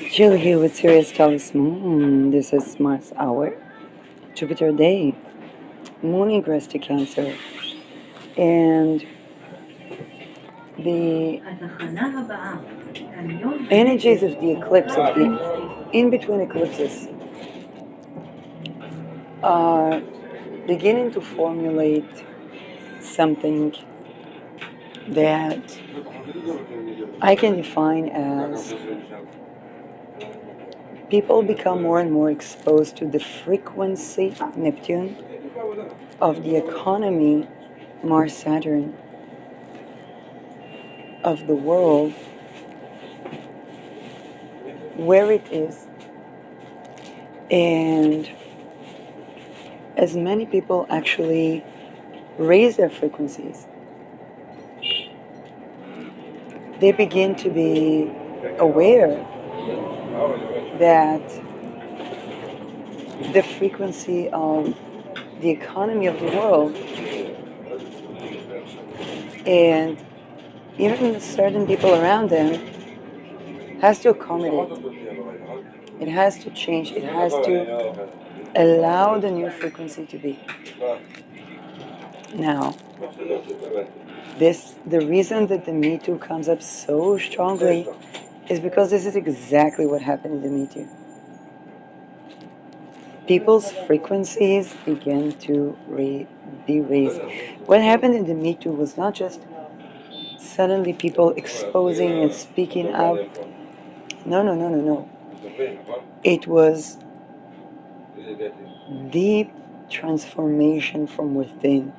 Jill here with Sirius Telus Moon. This is Mars Hour, Jupiter Day, Moon ingress to Cancer, and the energies of the eclipse, of the in between eclipses, are beginning to formulate something that I can define as people become more and more exposed to the frequency, Neptune, of the economy, Mars Saturn, of the world, where it is. And as many people actually raise their frequencies, they begin to be aware that the frequency of the economy of the world and even certain people around them has to accommodate. It has to change. It has to allow the new frequency to be. Now, the reason that the Me Too comes up so strongly is because this is exactly what happened in the Me Too. People's frequencies began to be raised. What happened in the Me Too was not just suddenly people exposing and speaking out. No, no, no, no, no. It was deep transformation from within,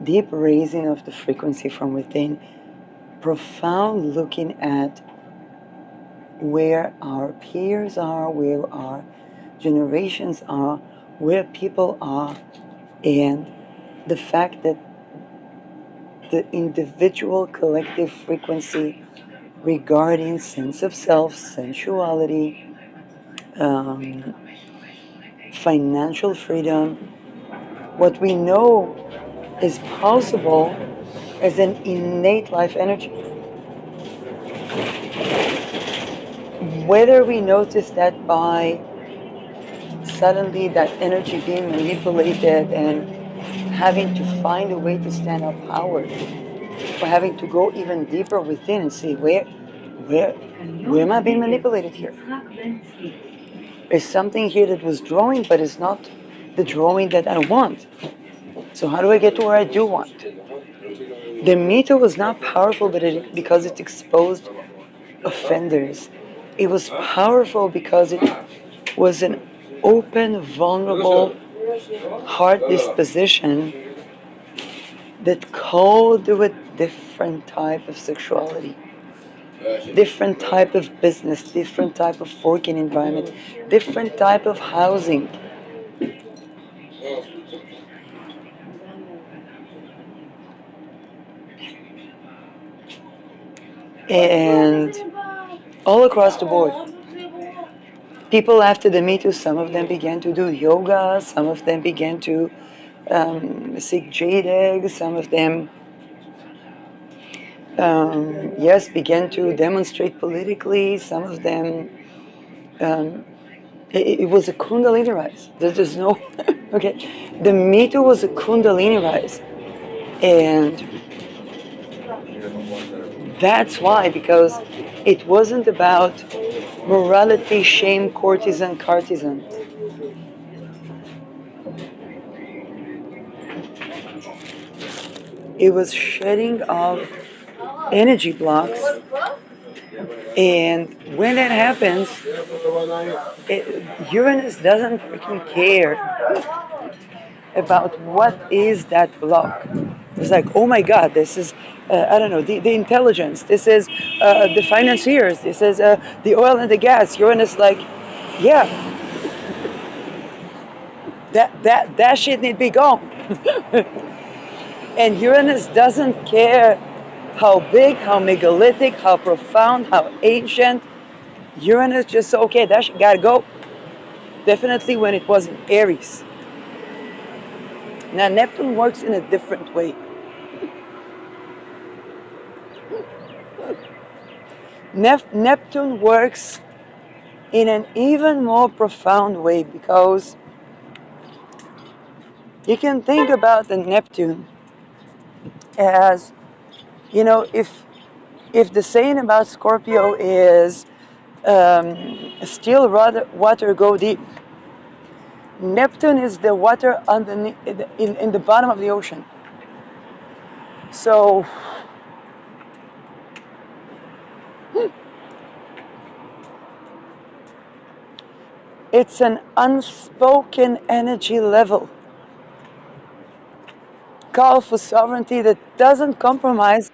deep raising of the frequency from within, profound looking at where our peers are, where our generations are, where people are, and the fact that the individual collective frequency regarding sense of self, sensuality, um, financial freedom, what we know is possible as an innate life energy. Whether we notice that by suddenly that energy being manipulated and having to find a way to stand up power, or having to go even deeper within and see where am I being manipulated here? There's something here that was drawing, but it's not the drawing that I want. So how do I get to where I do want? The meter was not powerful because it exposed offenders. It was powerful because it was an open, vulnerable heart disposition that called to a different type of sexuality, different type of business, different type of working environment, different type of housing. And all across the board. People after the Me Too, some of them began to do yoga, some of them began to seek jade eggs, some of them, yes, began to demonstrate politically, some of them, um, it was a Kundalini rise. There's no, okay, the Me Too was a Kundalini rise. And that's why, because it wasn't about morality, shame, courtesan, partisan. It was shedding of energy blocks, and when that happens, Uranus doesn't freaking care about what is that block. It's like, oh my God, this is, I don't know, the intelligence, this is the financiers, this is the oil and the gas. Uranus, like, yeah, that shit need to be gone. And Uranus doesn't care how big, how megalithic, how profound, how ancient. Uranus just, okay, that shit gotta go. Definitely when it was in Aries. Now Neptune works in a different way. Neptune works in an even more profound way, because you can think about the Neptune as, if the saying about Scorpio is still water go deep, Neptune is the water underneath in the bottom of the ocean. So it's an unspoken energy level call for sovereignty that doesn't compromise,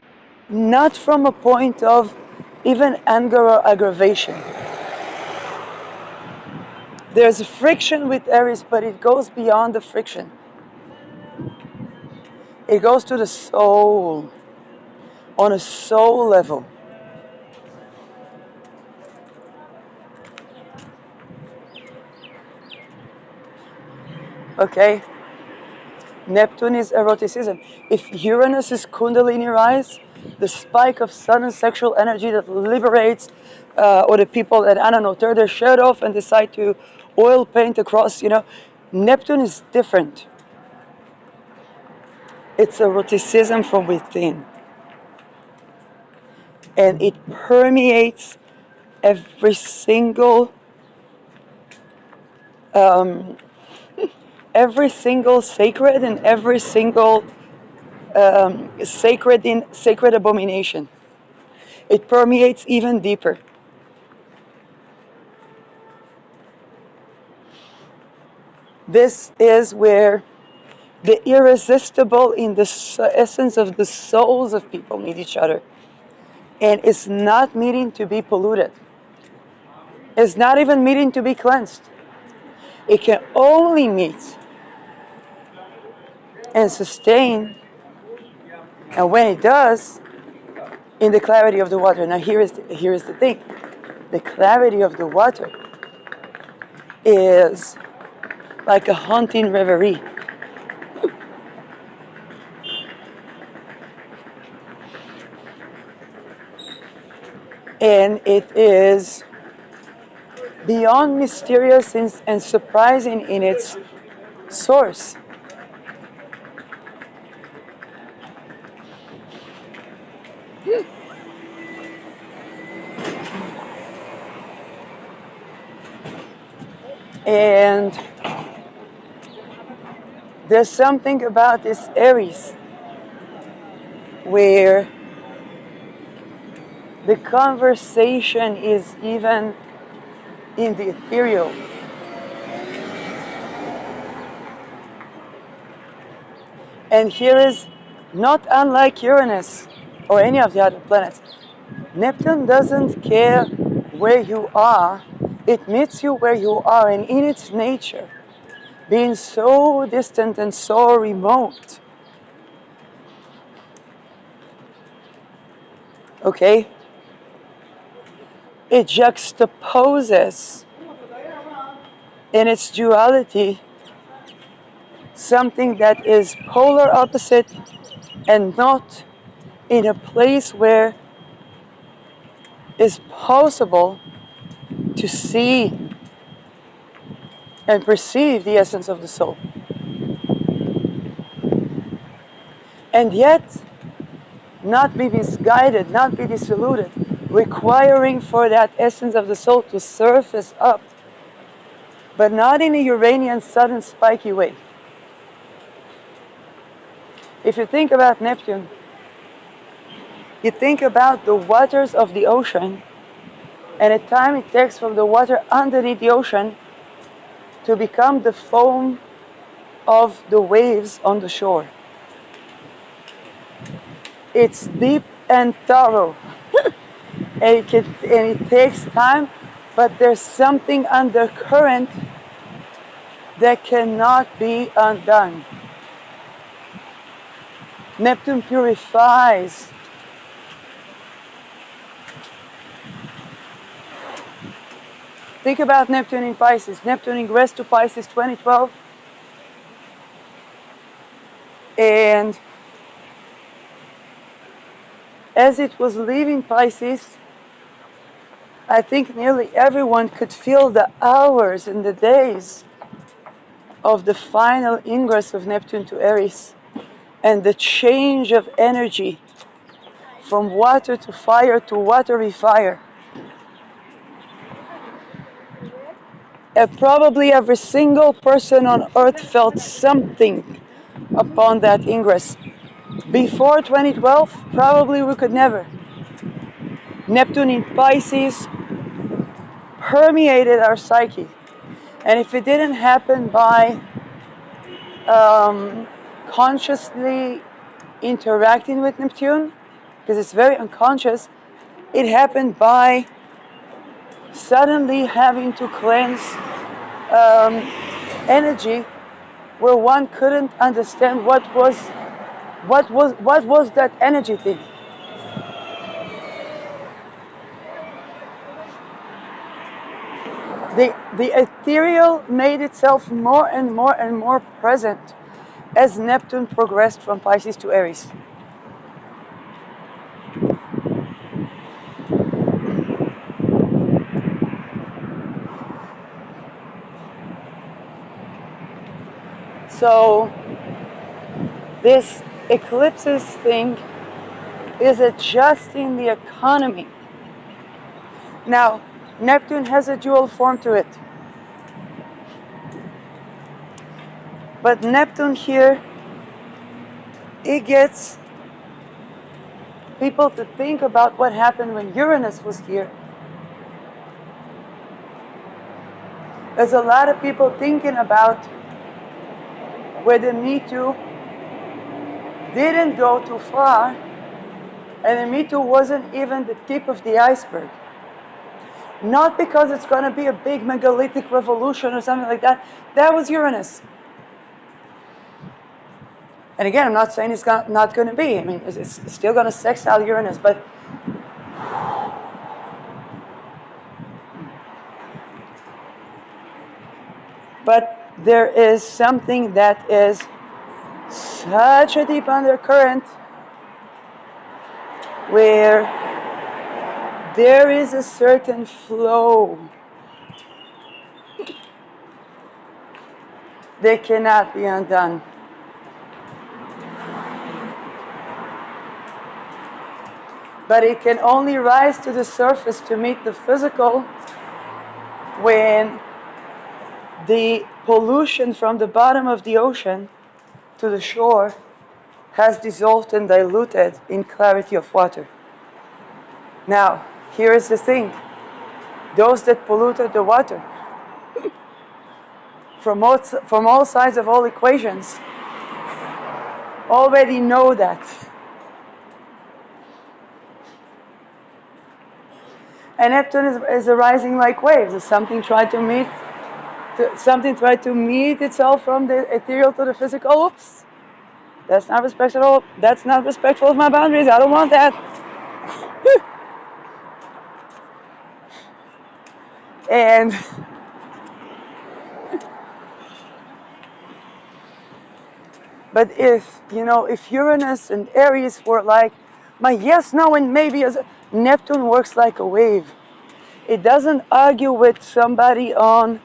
not from a point of even anger or aggravation. There's a friction with Aries, but it goes beyond the friction. It goes to the soul, on a soul level. Okay? Neptune is eroticism. If Uranus is Kundalini rise, the spike of sudden sexual energy that liberates, or the people that, I don't know, tear their shirt off and decide to oil paint across, Neptune is different. It's eroticism from within. And it permeates every single um, sacred and every single sacred abomination. It permeates even deeper. This is where the irresistible in the essence of the souls of people meet each other. And it's not meeting to be polluted. It's not even meeting to be cleansed. It can only meet and sustain, and when it does, in the clarity of the water. Now here is the thing. The clarity of the water is like a haunting reverie. And it is beyond mysterious and surprising in its source. And there's something about this Aries where the conversation is even in the ethereal. And here is not unlike Uranus or any of the other planets. Neptune doesn't care where you are, it meets you where you are, and in its nature, being so distant and so remote, okay, it juxtaposes in its duality something that is polar opposite and not in a place where it's possible to see and perceive the essence of the soul. And yet, not be misguided, not be disillusioned, requiring for that essence of the soul to surface up, but not in a Uranian sudden spiky way. If you think about Neptune, you think about the waters of the ocean and the time it takes from the water underneath the ocean to become the foam of the waves on the shore. It's deep and thorough, and it takes time, but there's something undercurrent that cannot be undone. Neptune purifies. Think about Neptune in Pisces. Neptune ingressed to Pisces 2012. And as it was leaving Pisces, I think nearly everyone could feel the hours and the days of the final ingress of Neptune to Aries and the change of energy from water to fire to watery fire. And probably every single person on earth felt something upon that ingress. Before 2012, probably we could never. Neptune in Pisces permeated our psyche. And if it didn't happen by consciously interacting with Neptune, because it's very unconscious, it happened by suddenly having to cleanse energy where one couldn't understand what was that energy thing. The ethereal made itself more and more and more present as Neptune progressed from Pisces to Aries. So this eclipses thing is adjusting the economy. Now, Neptune has a dual form to it. But Neptune here, it gets people to think about what happened when Uranus was here. There's a lot of people thinking about where the Me Too didn't go too far, and the Me Too wasn't even the tip of the iceberg. Not because it's going to be a big megalithic revolution or something like that. That was Uranus. And again, I'm not saying it's not going to be. I mean, it's still going to sextile Uranus, but there is something that is such a deep undercurrent where there is a certain flow that cannot be undone. But it can only rise to the surface to meet the physical when the pollution from the bottom of the ocean to the shore has dissolved and diluted in clarity of water. Now, here is the thing. Those that polluted the water from all sides of all equations already know that. And Neptune is arising like waves. Something tried to meet itself from the ethereal to the physical. Oops, that's not respectful. That's not respectful of my boundaries. I don't want that. And but if Uranus and Aries were like my yes, no, and maybe, as Neptune works like a wave. It doesn't argue with somebody on,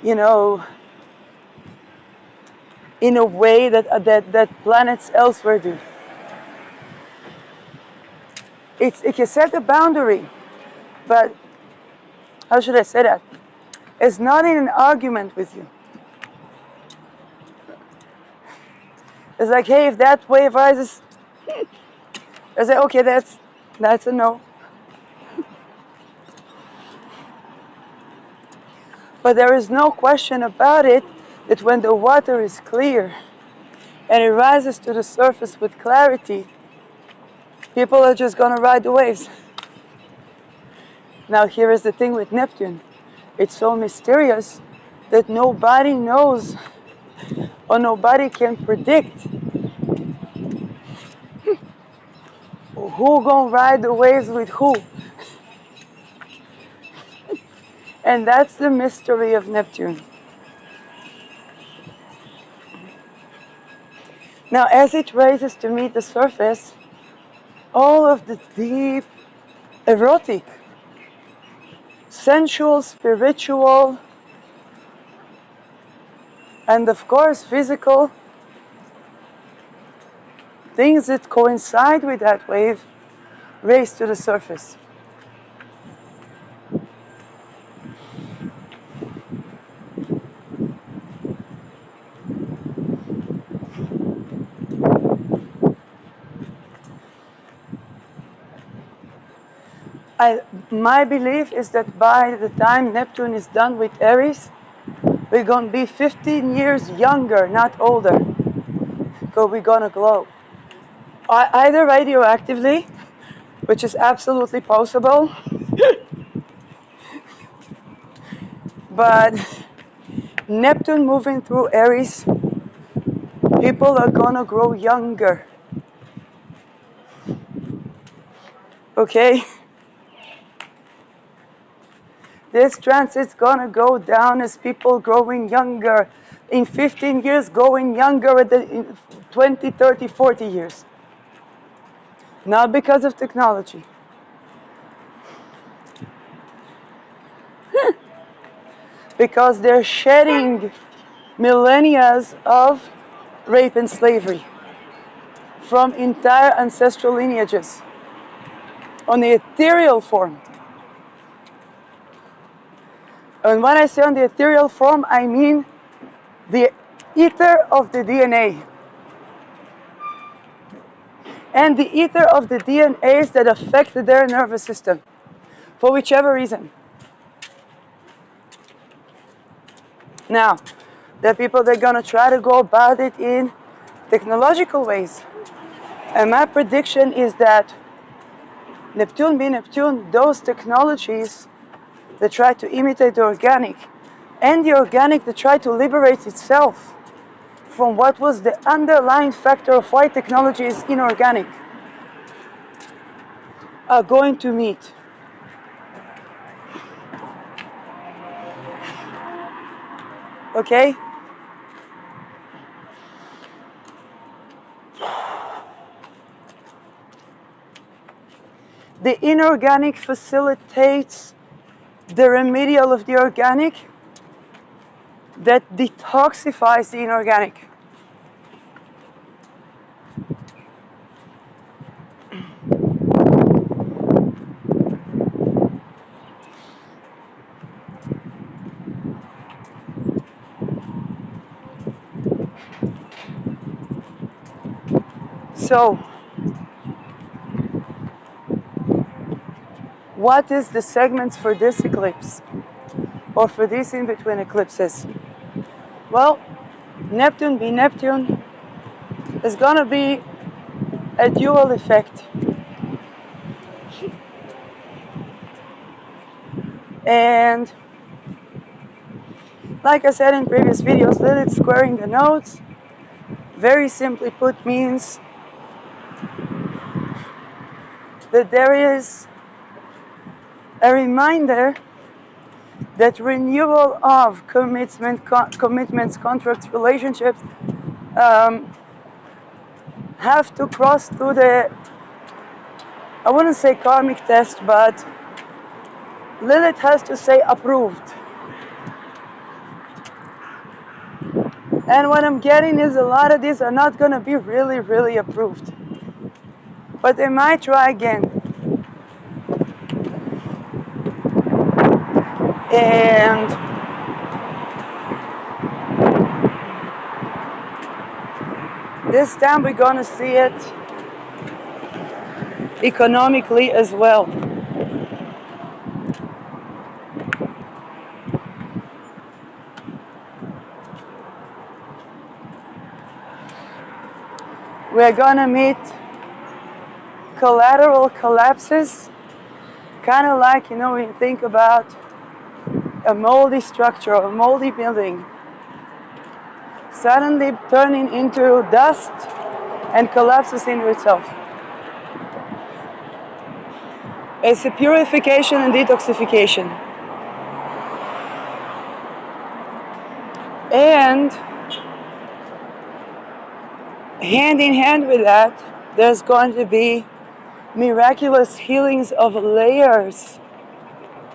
in a way that planets elsewhere do. It can set a boundary, but how should I say that? It's not in an argument with you. It's like, hey, if that wave rises, I say, okay, that's a no. But there is no question about it that when the water is clear and it rises to the surface with clarity, people are just going to ride the waves. Now, here is the thing with Neptune. It's so mysterious that nobody knows or nobody can predict who gonna ride the waves with who. And that's the mystery of Neptune. Now, as it rises to meet the surface, all of the deep, erotic sensual, spiritual, and of course physical things that coincide with that wave raise to the surface. My belief is that by the time Neptune is done with Aries, we're going to be 15 years younger, not older, because we're going to glow. Either radioactively, which is absolutely possible, but Neptune moving through Aries, people are going to grow younger. Okay? This transit's going to go down as people growing younger. In 15 years, going younger in 20, 30, 40 years. Not because of technology. Because they're shedding millennia of rape and slavery from entire ancestral lineages on the ethereal form. And when I say on the ethereal form, I mean the ether of the DNA. And the ether of the DNAs that affect their nervous system, for whichever reason. Now, there are people that are going to try to go about it in technological ways. And my prediction is that Neptune being Neptune, those technologies that try to imitate the organic, and the organic that try to liberate itself from what was the underlying factor of why technology is inorganic, are going to meet. Okay? The inorganic facilitates the remedial of the organic that detoxifies the inorganic. So, what is the segments for this eclipse? Or for these in-between eclipses? Well, Neptune being Neptune is going to be a dual effect. And like I said in previous videos, Lilith squaring the nodes, very simply put, means that there is a reminder that renewal of commitments, contracts, relationships have to cross through the, I wouldn't say karmic test, but Lilith has to say approved. And what I'm getting is a lot of these are not going to be really, really approved. But they might try again. And this time we're going to see it economically as well. We're going to meet collateral collapses, kind of like, when you think about a moldy structure or a moldy building suddenly turning into dust and collapses into itself. It's a purification and detoxification. And hand in hand with that, there's going to be miraculous healings of layers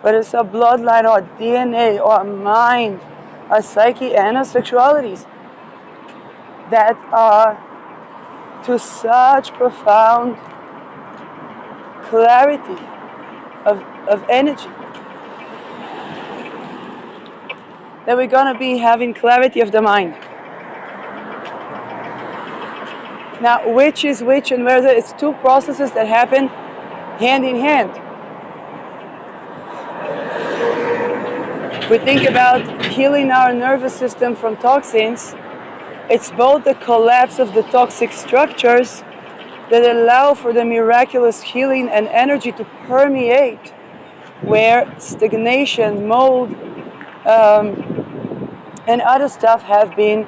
whether it's our bloodline, our DNA, or our mind, our psyche, and our sexualities, that are to such profound clarity of energy that we're going to be having clarity of the mind. Now, which is which, and whether it's two processes that happen hand in hand. We think about healing our nervous system from toxins. It's both the collapse of the toxic structures that allow for the miraculous healing and energy to permeate where stagnation, mold, and other stuff have been,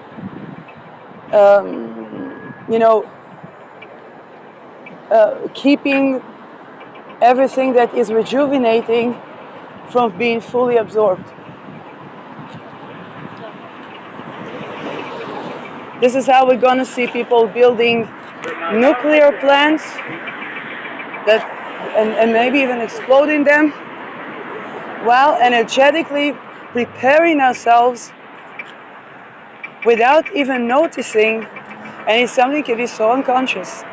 keeping everything that is rejuvenating from being fully absorbed. This is how we're going to see people building nuclear plants that, and maybe even exploding them, while energetically preparing ourselves without even noticing, and it's something that can be so unconscious.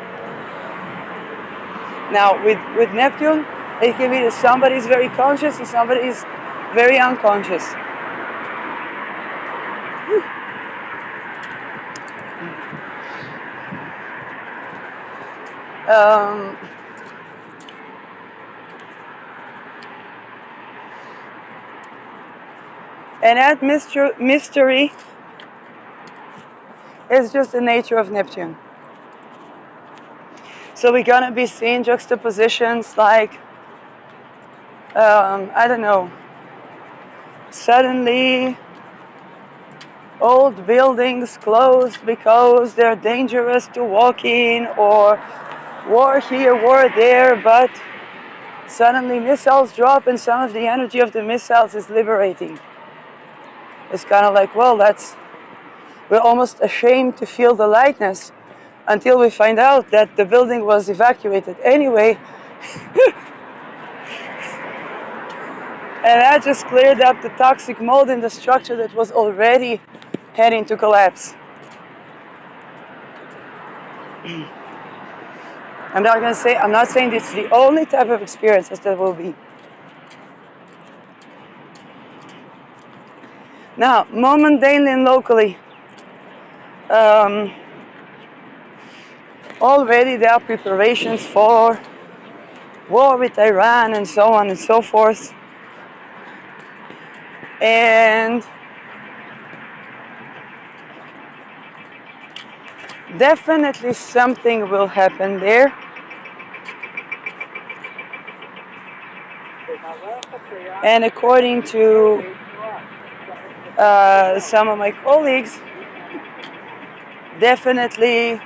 Now, with Neptune, it can be that somebody is very conscious and somebody is very unconscious. And that mystery is just the nature of Neptune. So we're going to be seeing juxtapositions like, I don't know, suddenly old buildings closed because they're dangerous to walk in, or war here, war there, but suddenly missiles drop and some of the energy of the missiles is liberating. It's kind of like, well, we're almost ashamed to feel the lightness until we find out that the building was evacuated anyway. And that just cleared up the toxic mold in the structure that was already heading to collapse. I'm not saying it's the only type of experiences that will be. Now, more mundanely and locally, already there are preparations for war with Iran and so on and so forth. And definitely something will happen there. And according to some of my colleagues, definitely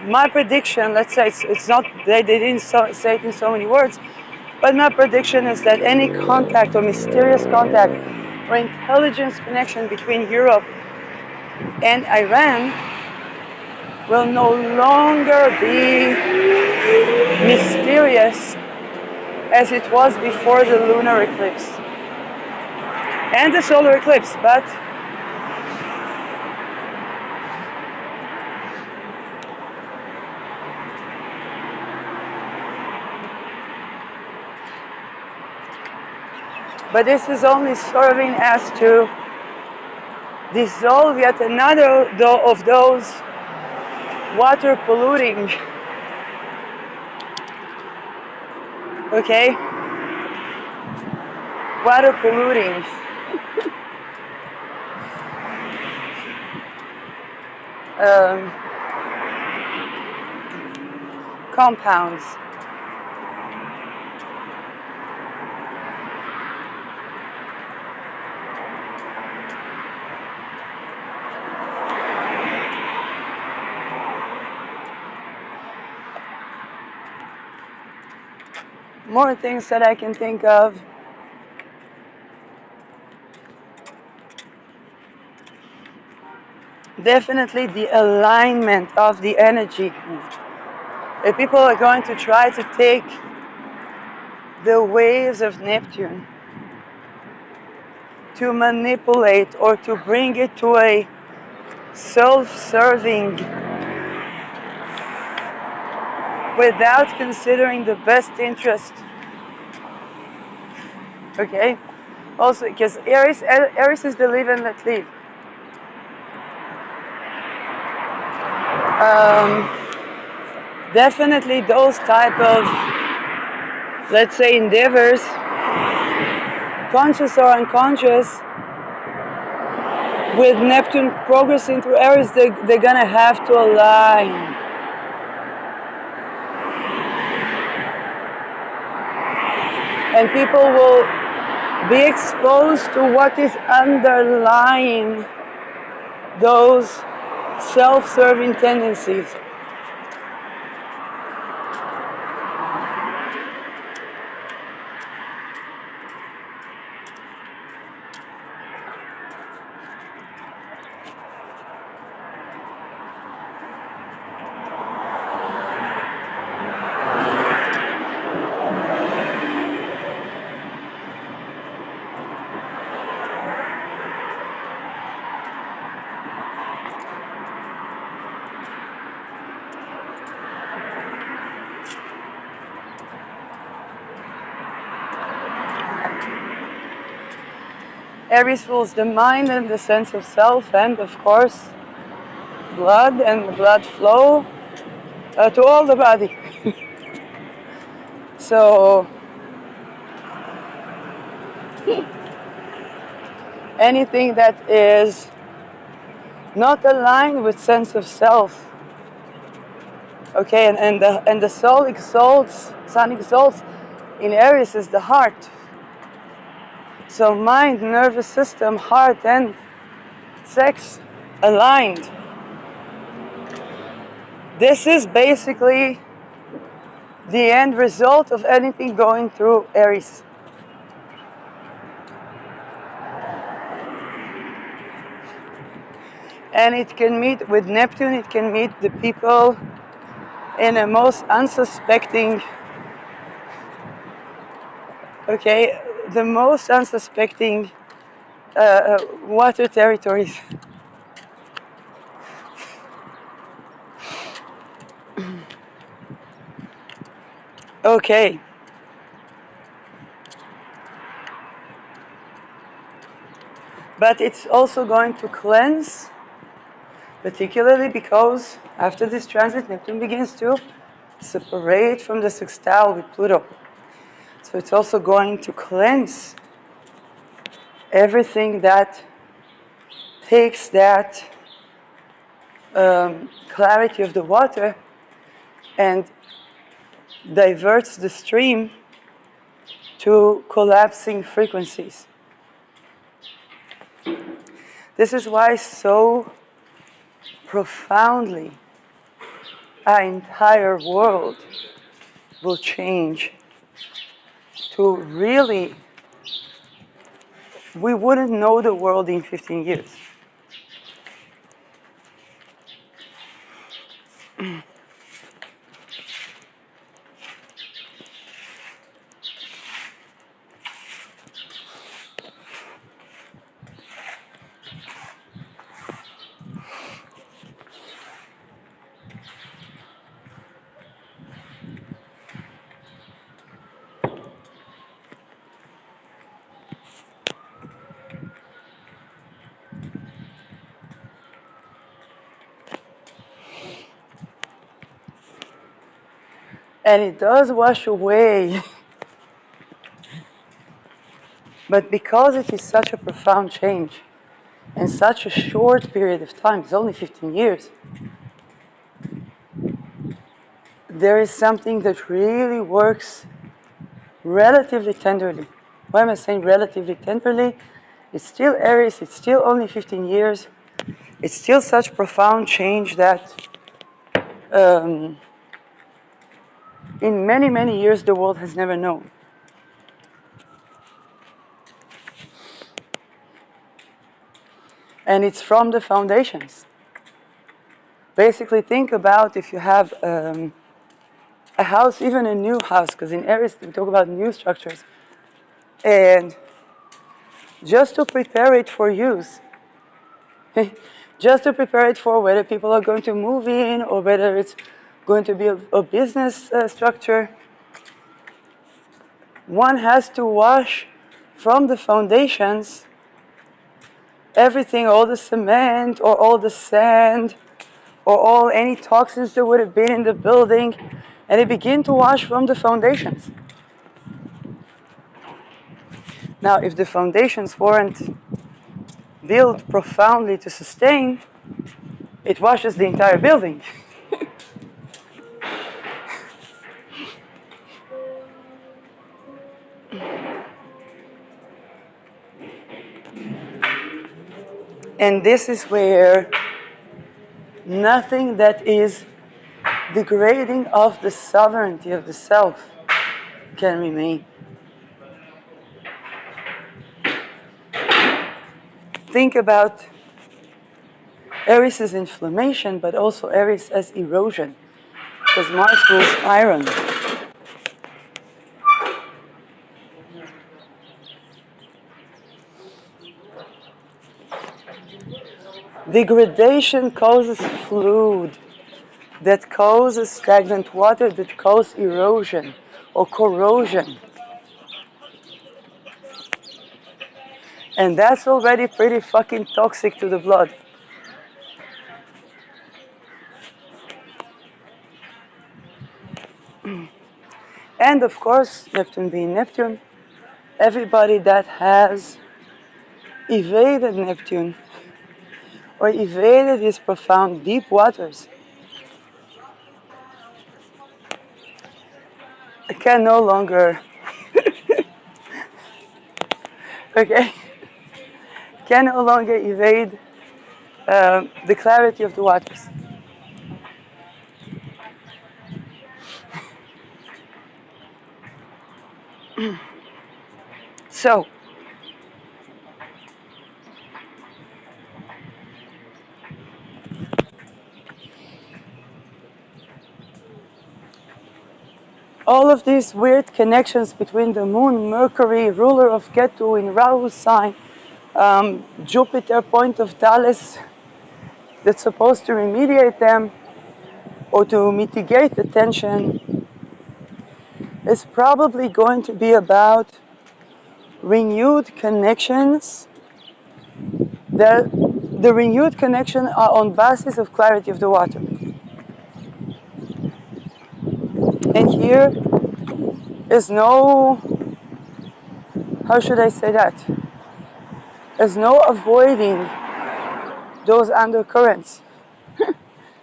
my prediction, let's say it's not, they didn't say it in so many words, but my prediction is that any contact or mysterious contact or intelligence connection between Europe and Iran will no longer be mysterious as it was before the lunar eclipse and the solar eclipse, but this is only serving as to dissolve yet another of those water polluting, okay? Water polluting compounds. More things that I can think of. Definitely the alignment of the energy. If people are going to try to take the waves of Neptune to manipulate or to bring it to a self-serving without considering the best interest. Okay? Also, because Aries is the live and let live. Definitely those type of, let's say, endeavors, conscious or unconscious, with Neptune progressing through Aries, they're gonna have to align. And people will be exposed to what is underlying those self-serving tendencies. Aries rules the mind and the sense of self, and of course blood and the blood flow to all the body. So anything that is not aligned with sense of self, okay, and the soul exalts, sun exalts in Aries is the heart. So mind, nervous system, heart, and sex aligned. This is basically the end result of anything going through Aries. And it can meet with Neptune, it can meet the people in a most unsuspecting, okay, the most unsuspecting water territories. Okay. But it's also going to cleanse, particularly because after this transit, Neptune begins to separate from the sextile with Pluto. So it's also going to cleanse everything that takes that clarity of the water and diverts the stream to collapsing frequencies. This is why so profoundly our entire world will change to really, we wouldn't know the world in 15 years. And it does wash away. But because it is such a profound change in such a short period of time, it's only 15 years, there is something that really works relatively tenderly. Why am I saying relatively tenderly? It's still Aries, it's still only 15 years, it's still such profound change that in many, many years the world has never known. And it's from the foundations. Basically, think about if you have a a house, even a new house, because in Aries we talk about new structures, and just to prepare it for use, just to prepare it for whether people are going to move in or whether it's going to be a business structure, one has to wash from the foundations everything, all the cement or all the sand or all any toxins that would have been in the building, and they begin to wash from the foundations. Now, if the foundations weren't built profoundly to sustain, it washes the entire building. And this is where nothing that is degrading of the sovereignty of the self can remain. Think about Aries as inflammation, but also Aries as erosion, because Mars rules iron. Degradation causes fluid, that causes stagnant water, that causes erosion or corrosion. And that's already pretty fucking toxic to the blood. And of course, Neptune being Neptune, everybody that has evaded Neptune or evaded these profound deep waters can no longer, okay, can no longer evade the clarity of the waters. So, all of these weird connections between the moon, Mercury, ruler of Ketu in Rahu's sign, Jupiter, point of Thales, that's supposed to remediate them or to mitigate the tension, is probably going to be about renewed connections. The renewed connection are on basis of clarity of the water. And here is no, how should I say that? There's no avoiding those undercurrents.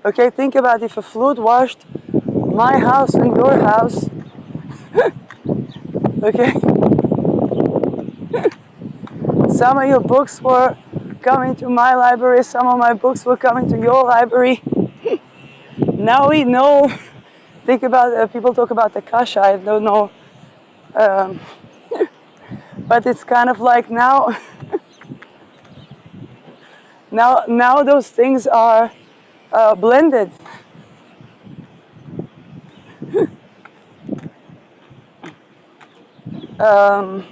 Okay, think about if a flood washed my house and your house. Okay, some of your books were coming to my library, some of my books were coming to your library. Now we know. Think about people talk about the kasha. I don't know, but it's kind of like now. Now those things are blended. Um,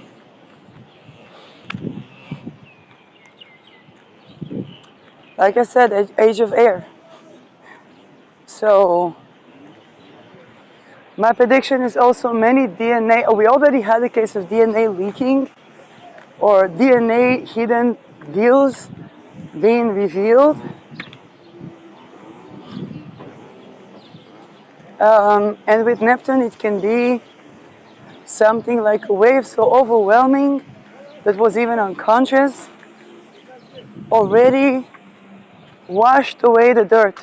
like I said, age of air. So my prediction is also many DNA. We already had a case of DNA leaking or DNA hidden deals being revealed. And with Neptune, it can be something like a wave so overwhelming that was even unconscious, already washed away the dirt.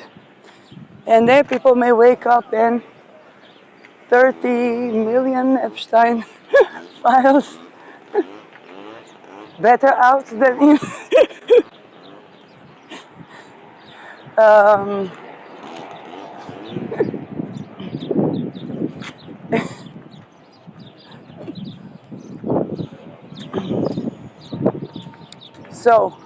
And there people may wake up and 30 million Epstein files better out than in. um, so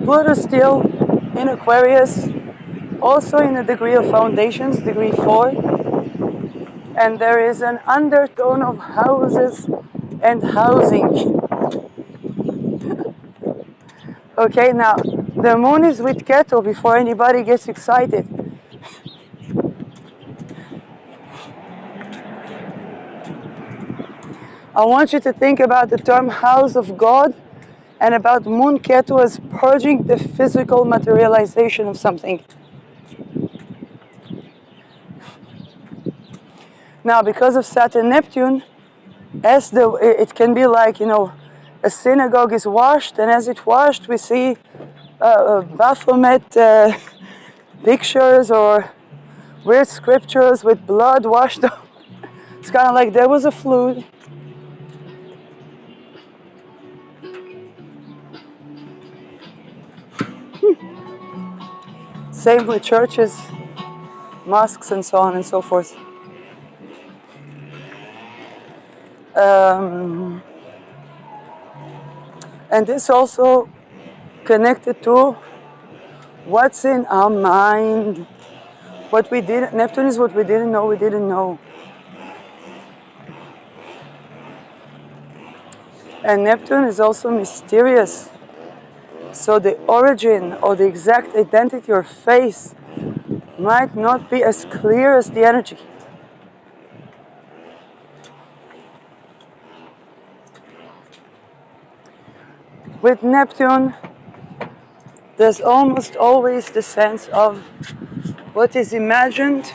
Pluto still in Aquarius, also in the degree of foundations, degree 4, and there is an undertone of houses and housing. Okay, now the moon is with Ketu before anybody gets excited. I want you to think about the term house of God and about moon Ketu as purging the physical materialization of something. Now, because of Saturn Neptune, it can be like, a synagogue is washed, and as it's washed, we see Baphomet pictures or weird scriptures with blood washed up. It's kind of like there was a flood. Same with churches, mosques, and so on and so forth. And this also connected to what's in our mind. What we did, Neptune is what we didn't know. And Neptune is also mysterious. So the origin or the exact identity or face might not be as clear as the energy. With Neptune, there's almost always the sense of what is imagined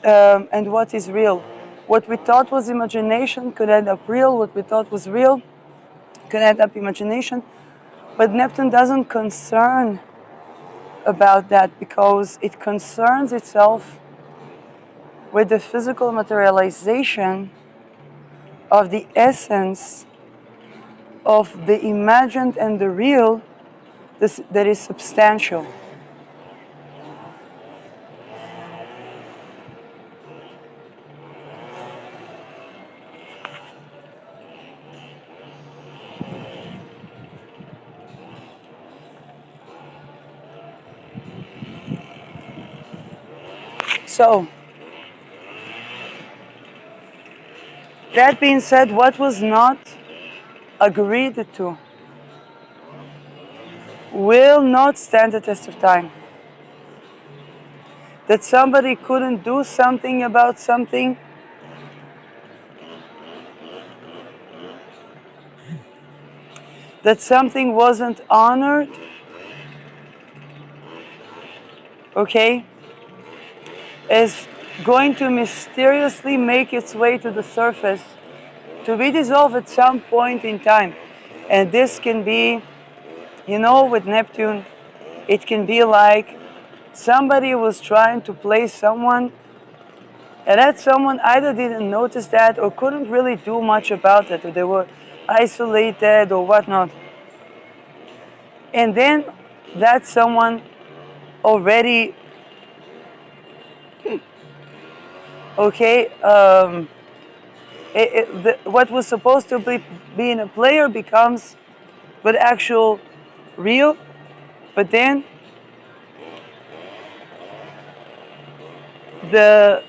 and what is real. What we thought was imagination could end up real. What we thought was real could end up imagination. But Neptune doesn't concern about that because it concerns itself with the physical materialization of the essence of the imagined and the real that is substantial. So, that being said, what was not agreed to will not stand the test of time. That somebody couldn't do something about something, that something wasn't honored, okay, is going to mysteriously make its way to the surface to be dissolved at some point in time. And this can be, with Neptune, it can be like somebody was trying to play someone, and that someone either didn't notice that or couldn't really do much about it, or they were isolated or whatnot. And then that someone already, okay, what was supposed to be being a player becomes but actual real, but then the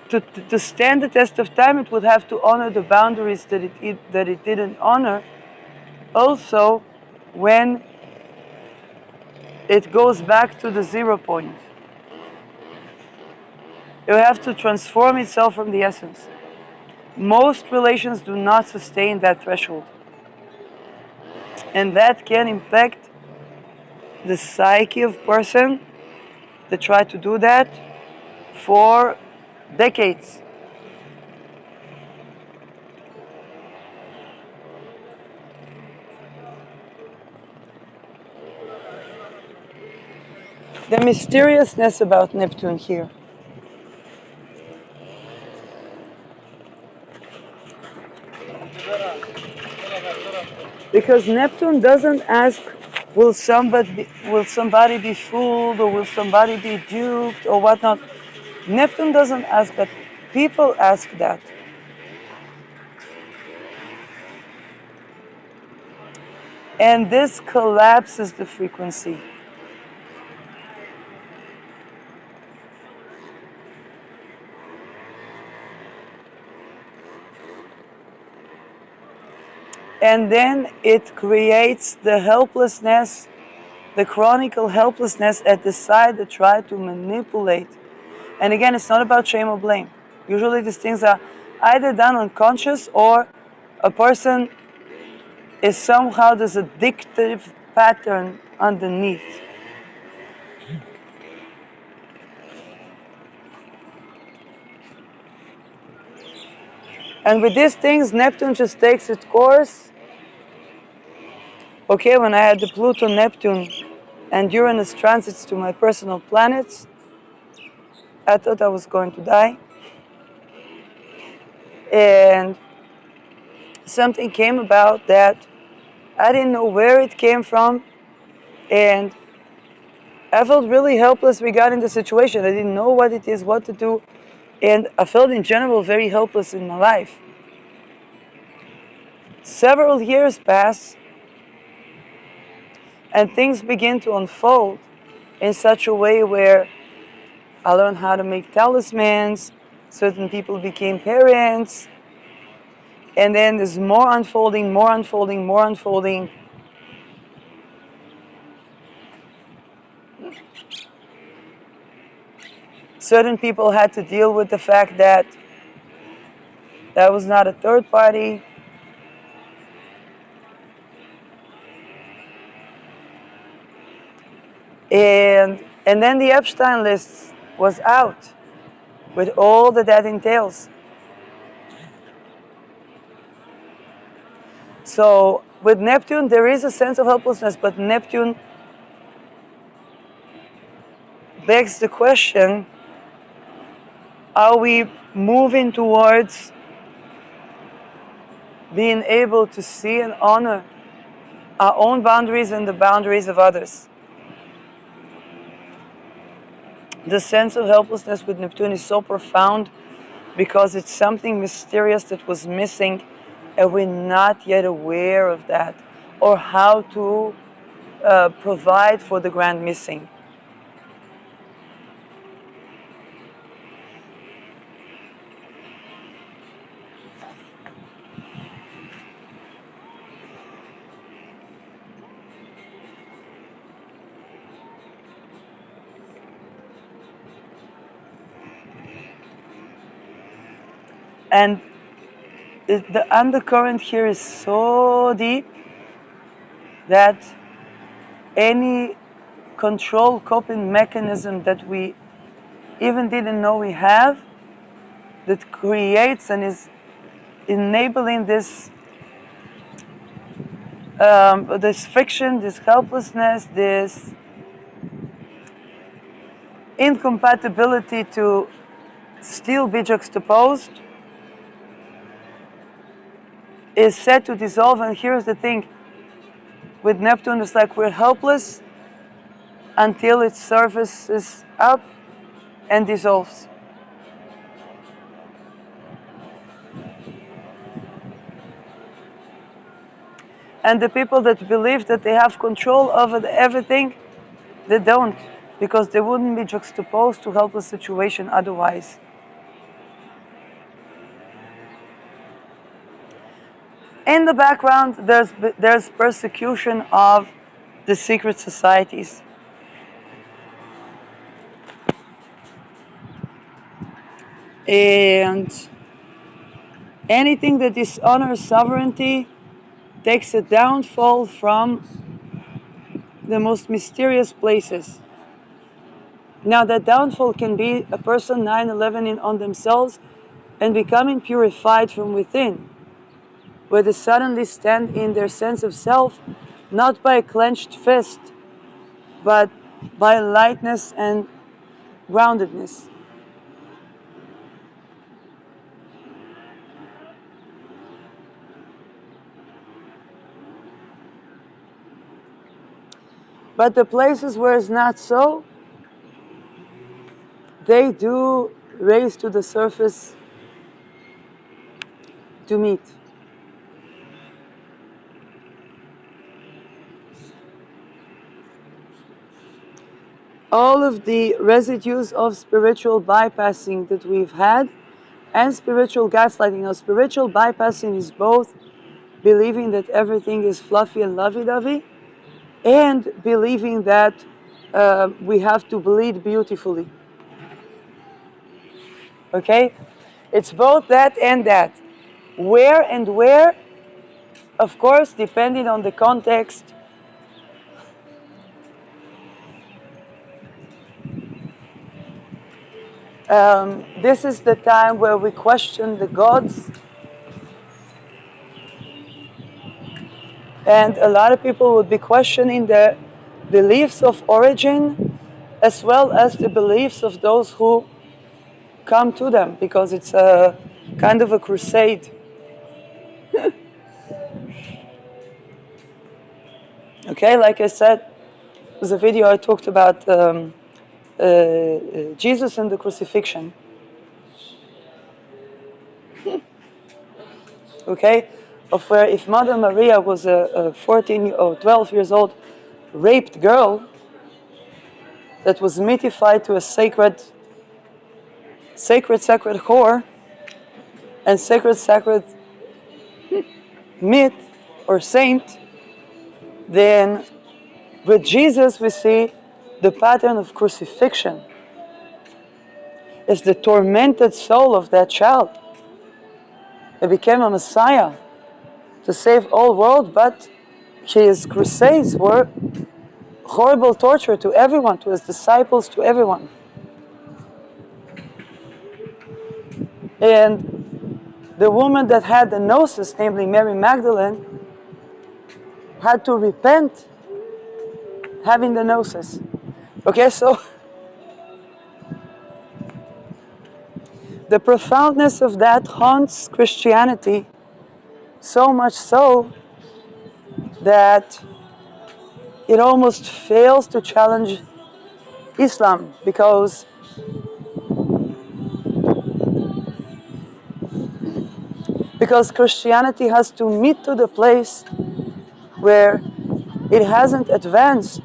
to stand the test of time, it would have to honor the boundaries that it didn't honor. Also, when it goes back to the 0 point, it will have to transform itself from the essence. Most relations do not sustain that threshold, and that can impact the psyche of person that try to do that for decades. The mysteriousness about Neptune here. Because Neptune doesn't ask, will somebody be fooled, or will somebody be duped or whatnot. Neptune doesn't ask that. People ask that. And this collapses the frequency. And then it creates the helplessness, the chronic helplessness at the side that try to manipulate. And again, it's not about shame or blame. Usually these things are either done unconscious or a person is somehow this addictive pattern underneath. And with these things, Neptune just takes its course. Okay, when I had the Pluto, Neptune, and Uranus transits to my personal planets, I thought I was going to die. And something came about that I didn't know where it came from. And I felt really helpless regarding the situation. I didn't know what it is, what to do. And I felt in general very helpless in my life. Several years pass, and things begin to unfold in such a way where I learned how to make talismans, certain people became parents, and then there's more unfolding, more unfolding, more unfolding. Certain people had to deal with the fact that that was not a third party. And then the Epstein list was out with all that that entails. So with Neptune, there is a sense of helplessness, but Neptune begs the question, are we moving towards being able to see and honor our own boundaries and the boundaries of others? The sense of helplessness with Neptune is so profound because it's something mysterious that was missing and we're not yet aware of that or how to provide for the grand missing. And the undercurrent here is so deep that any control coping mechanism that we even didn't know we have, that creates and is enabling this friction, this helplessness, this incompatibility to still be juxtaposed, is set to dissolve. And here's the thing, with Neptune, it's like we're helpless until it surfaces up and dissolves. And the people that believe that they have control over everything, they don't, because they wouldn't be juxtaposed to helpless situation otherwise. In the background, there's persecution of the secret societies. And anything that dishonors sovereignty takes a downfall from the most mysterious places. Now, that downfall can be a person 9/11 on themselves and becoming purified from within, where they suddenly stand in their sense of self, not by a clenched fist, but by lightness and groundedness. But the places where it's not so, they do raise to the surface to meet. all of the residues of spiritual bypassing that we've had and spiritual gaslighting. Now, spiritual bypassing is both believing that everything is fluffy and lovey-dovey and believing that we have to bleed beautifully. Okay? It's both that and that. Where and where, of course, depending on the context. This is the time where we question the gods, and a lot of people would be questioning the beliefs of origin as well as the beliefs of those who come to them, because it's a kind of a crusade. Okay, like I said, it was a video I talked about Jesus and the crucifixion. Okay, of where if Mother Maria was a 14 or 12 years old raped girl that was mythified to a sacred whore and sacred myth or saint, then with Jesus we see the pattern of crucifixion. It's the tormented soul of that child. It became a Messiah to save all world, but his crusades were horrible torture to everyone, to his disciples, to everyone. And the woman that had the gnosis, namely Mary Magdalene, had to repent having the gnosis. Okay, so the profoundness of that haunts Christianity, so much so that it almost fails to challenge Islam, because Christianity has to meet to the place where it hasn't advanced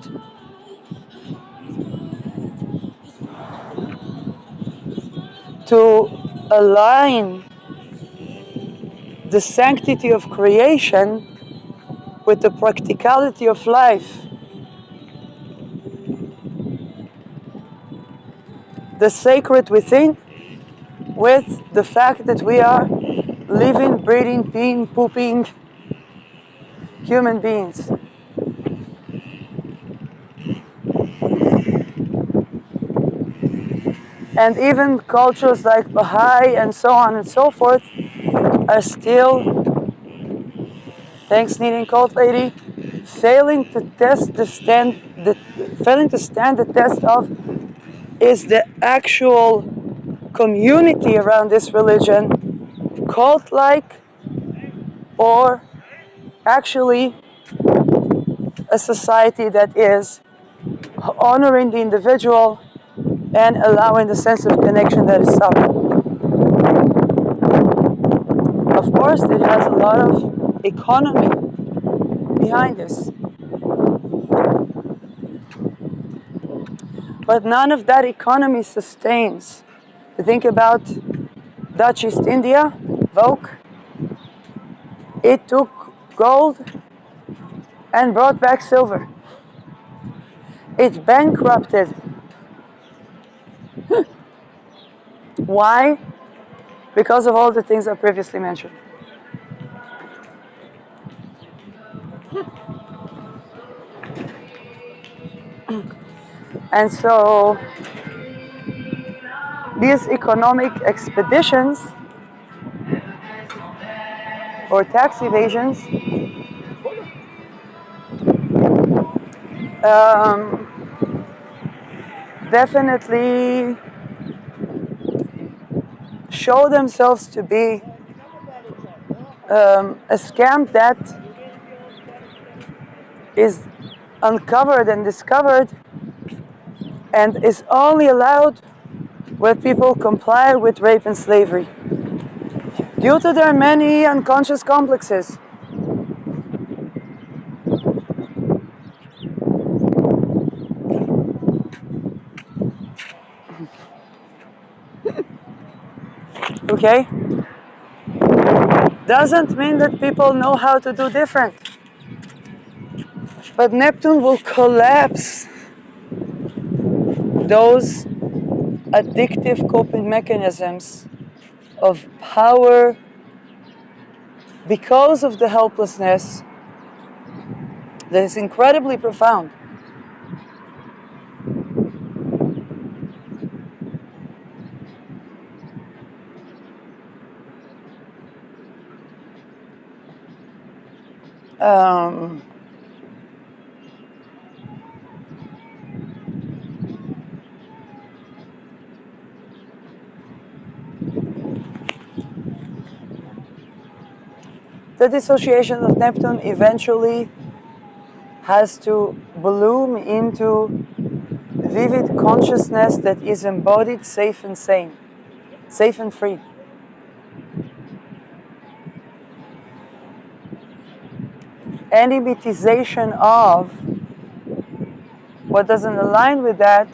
to align the sanctity of creation with the practicality of life. The sacred within with the fact that we are living, breathing, peeing, pooping human beings. And even cultures like Baha'i and so on and so forth are still, thanks Needing Cold Lady, failing to stand the test of, is the actual community around this religion cult-like, or actually a society that is honoring the individual and allowing the sense of connection that is sovereign. Of course, it has a lot of economy behind this. But none of that economy sustains. Think about Dutch East India, Vogue. It took gold and brought back silver. It bankrupted. Why? Because of all the things I previously mentioned. And so these economic expeditions or tax evasions definitely show themselves to be a scam that is uncovered and discovered and is only allowed where people comply with rape and slavery due to their many unconscious complexes. Okay? Doesn't mean that people know how to do different. But Neptune will collapse those addictive coping mechanisms of power because of the helplessness that is incredibly profound. Um, the dissociation of Neptune eventually has to bloom into vivid consciousness that is embodied, safe and sane, safe and free. Any mitization of what doesn't align with that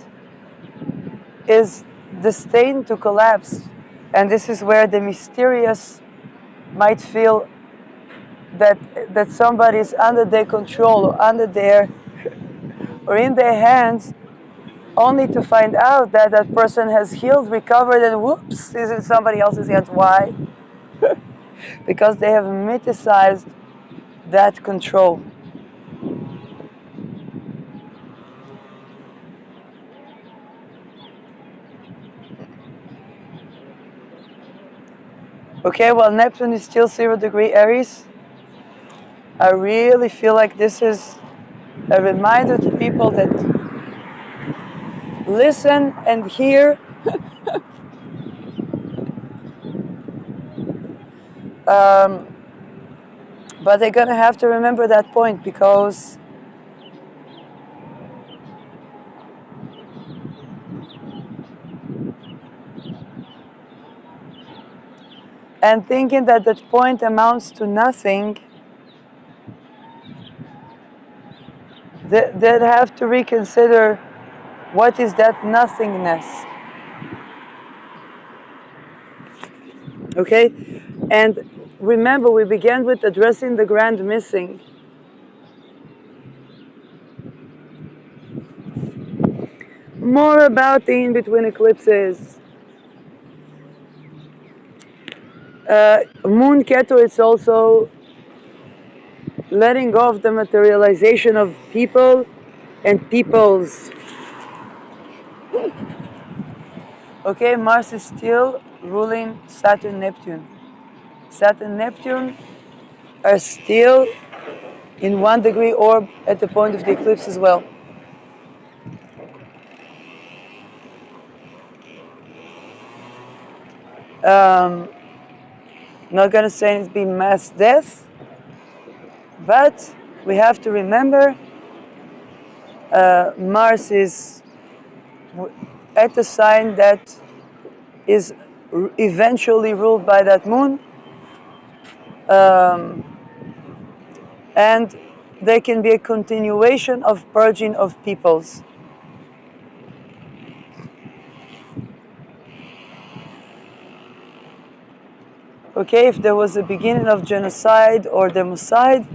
is destined to collapse. And this is where the mysterious might feel that somebody is under their control or under their or in their hands, only to find out that that person has healed, recovered, and whoops, is in somebody else's hands. Why? Because they have mythicized that control. Okay, well, Neptune is still 0° Aries. I really feel like this is a reminder to people that listen and hear, um, but they're going to have to remember that point, because and thinking that that point amounts to nothing, they'd have to reconsider what is that nothingness. Okay? And remember, we began with addressing the grand missing. More about the in-between eclipses. Moon Ketu is also letting go of the materialization of people and peoples. Okay, Mars is still ruling Saturn, Neptune. Saturn, Neptune are still in 1° orb at the point of the eclipse as well. Not gonna say it's been mass death, but we have to remember Mars is at a sign that is eventually ruled by that moon, and there can be a continuation of purging of peoples. Okay, if there was a beginning of genocide or democide,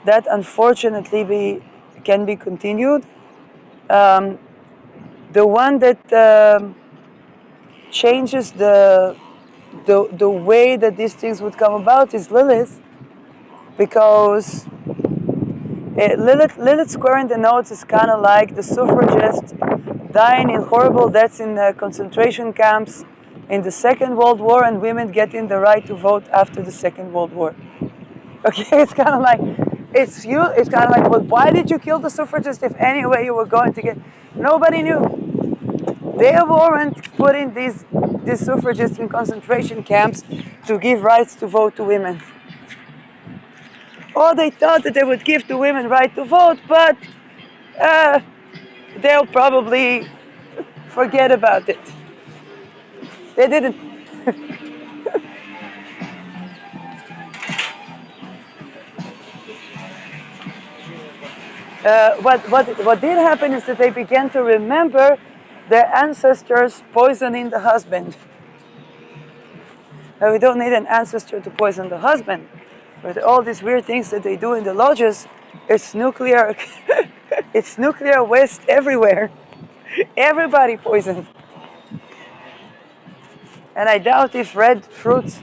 that unfortunately can be continued. The one that changes the way that these things would come about is Lilith, because Lilith square in the notes is kind of like the suffragists dying in horrible deaths in concentration camps in the Second World War, and women getting the right to vote after the Second World War. Okay, it's kind of like, it's kind of like, well, why did you kill the suffragists if anyway you were going to get, nobody knew. They weren't putting these suffragists in concentration camps to give rights to vote to women. Or they thought that they would give the women right to vote, but they'll probably forget about it. They didn't. What did happen is that they began to remember their ancestors poisoning the husband. We don't need an ancestor to poison the husband. But all these weird things that they do in the lodges, it's nuclear, it's nuclear waste everywhere. Everybody poisoned. And I doubt if red fruits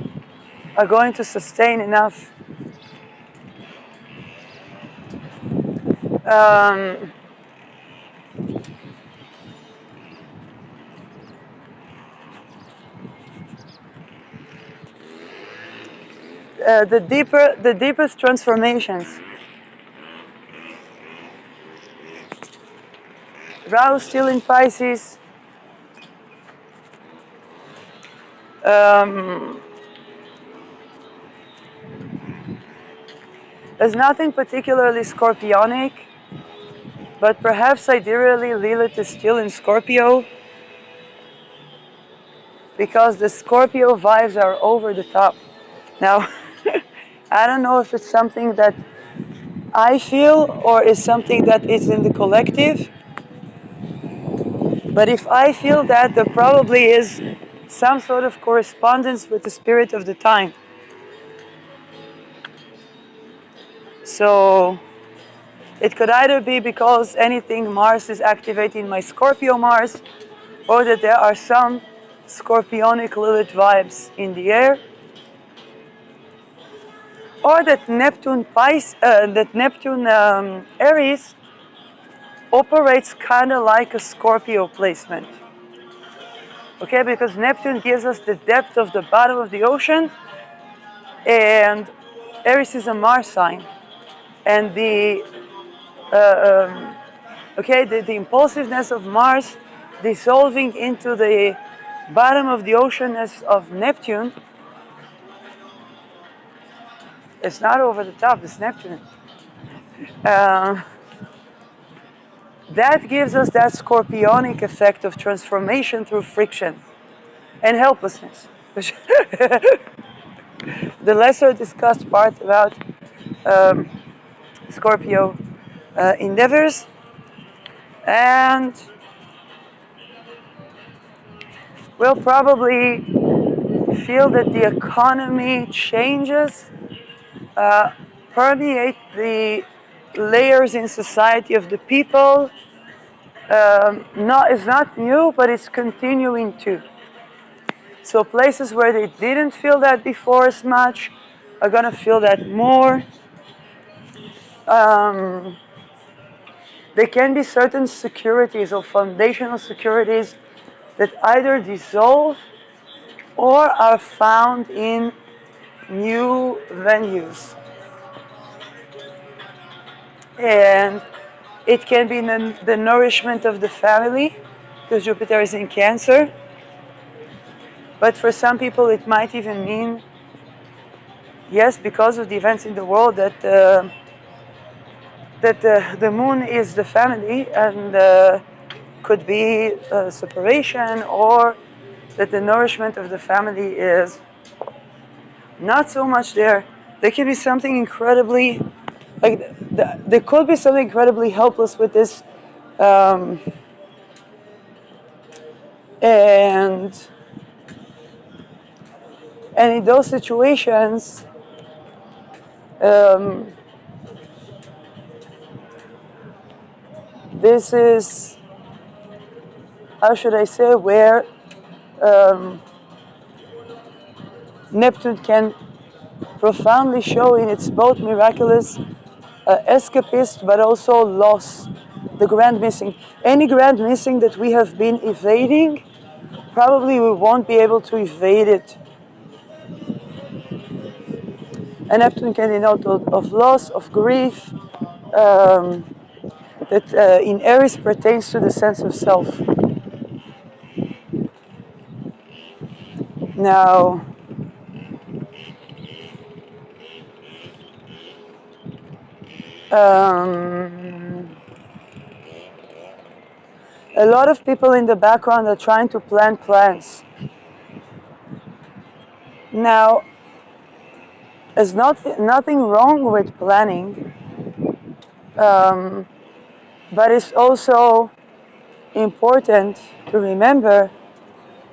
are going to sustain enough. Um, the deepest transformations. Rahu still in Pisces. Um, there's nothing particularly scorpionic, but perhaps ideally Lilith is still in Scorpio because the Scorpio vibes are over the top. Now, I don't know if it's something that I feel or is something that is in the collective, but if I feel that, there probably is some sort of correspondence with the spirit of the time. So it could either be because anything Mars is activating my Scorpio Mars, or that there are some scorpionic Lilith vibes in the air, or that Neptune Aries operates kind of like a Scorpio placement. Okay, because Neptune gives us the depth of the bottom of the ocean, and Aries is a Mars sign, and the impulsiveness of Mars dissolving into the bottom of the ocean of Neptune. It's not over the top, it's Neptune. That gives us that scorpionic effect of transformation through friction and helplessness. The lesser discussed part about Scorpio endeavors. And we'll probably feel that the economy changes, permeate the layers in society of the people. It's not new, but it's continuing to. So places where they didn't feel that before as much are going to feel that more. There can be certain securities or foundational securities that either dissolve or are found in new venues. And it can be the nourishment of the family, because Jupiter is in Cancer. But for some people, it might even mean, yes, because of the events in the world, that the moon is the family, and could be a separation, or that the nourishment of the family is not so much there. There can be something incredibly, there could be something incredibly helpless with this, and in those situations, this is, how should I say, where Neptune can profoundly show in its both miraculous escapist, but also loss, the grand missing. Any grand missing that we have been evading, probably we won't be able to evade it. And Neptune can denote of loss, of grief, that in Aries pertains to the sense of self. Now, a lot of people in the background are trying to plant plants. Now, there's nothing wrong with planning, but it's also important to remember